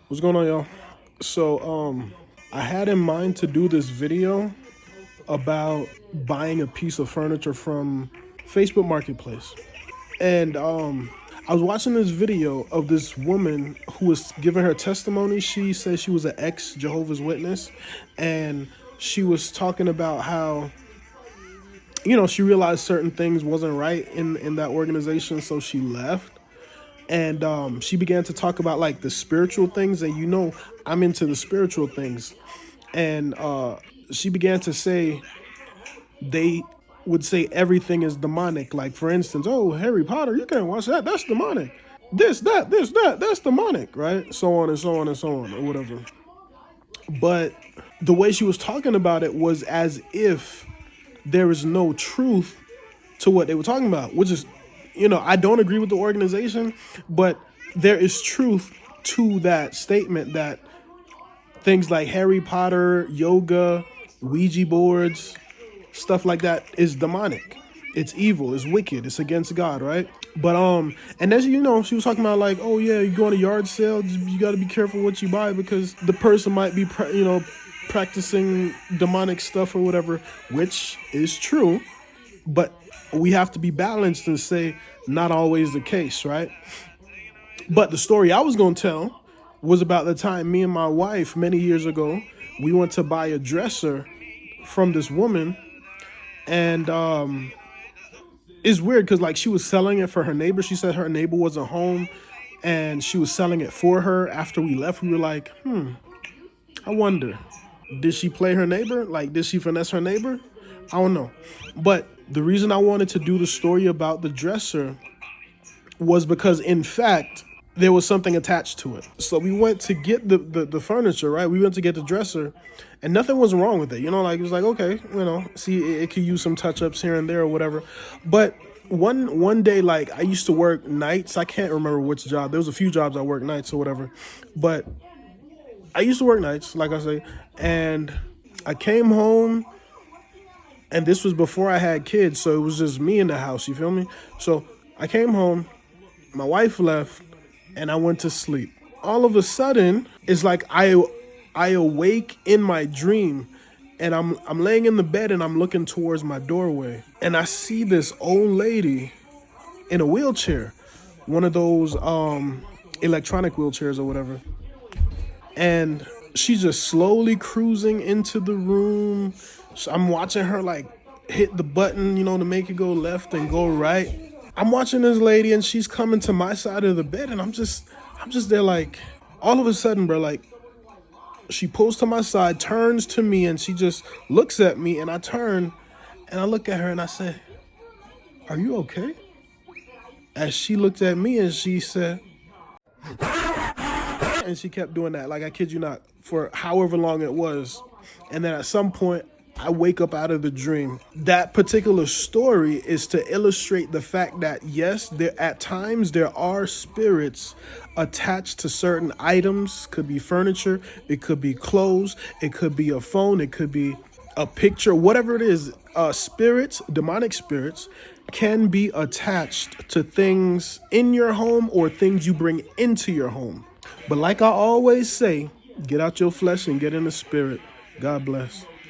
What's going on, y'all? So, I had in mind to do this video about buying a piece of furniture from Facebook Marketplace. And I was watching this video of this woman who was giving her testimony. She said she was an ex Jehovah's Witness, and she was talking about how she realized certain things wasn't right in that organization, so she left. And she began to talk about like the spiritual things, and I'm into the spiritual things. And she began to say they would say everything is demonic. Like, for instance, oh, Harry Potter, you can't watch that, that's demonic. This, that, that's demonic, right? So on and so on and so on, or whatever. But the way she was talking about it was as if there is no truth to what they were talking about, which is, I don't agree with the organization, but there is truth to that statement that things like Harry Potter, yoga, Ouija boards, stuff like that is demonic. It's evil, it's wicked, it's against God, right? But and as she was talking about like, oh yeah, you go on a yard sale, you got to be careful what you buy because the person might be, practicing demonic stuff or whatever, which is true. But we have to be balanced and say not always the case, right? But the story I was going to tell was about the time me and my wife many years ago, we went to buy a dresser from this woman. And it's weird because like she was selling it for her neighbor. She said her neighbor wasn't home and she was selling it for her. After we left, we were like, I wonder, did she play her neighbor? Like, did she finesse her neighbor? I don't know. But the reason I wanted to do the story about the dresser was because, in fact, there was something attached to it. So we went to get the furniture, right? We went to get the dresser, and nothing was wrong with it. Like, it was like, okay, see, it could use some touch-ups here and there or whatever. But one day, like, I used to work nights. I can't remember which job. There was a few jobs I worked nights or whatever. But I used to work nights, like I say, and I came home, and this was before I had kids, so it was just me in the house, you feel me? So I came home, my wife left, and I went to sleep. All of a sudden, it's like I awake in my dream, and I'm laying in the bed and I'm looking towards my doorway, and I see this old lady in a wheelchair, one of those electronic wheelchairs or whatever. And she's just slowly cruising into the room. So I'm watching her like hit the button, to make it go left and go right. I'm watching this lady and she's coming to my side of the bed, and I'm just there like, all of a sudden, bro, like she pulls to my side, turns to me, and she just looks at me, and I turn and I look at her and I say, "Are you okay?" As she looked at me and she said, and she kept doing that, like I kid you not, for however long it was. And then at some point, I wake up out of the dream. That particular story is to illustrate the fact that yes, at times there are spirits attached to certain items. Could be furniture, it could be clothes, it could be a phone, it could be a picture, whatever it is. Spirits, demonic spirits, can be attached to things in your home or things you bring into your home. But like I always say, get out your flesh and get in the spirit. God bless.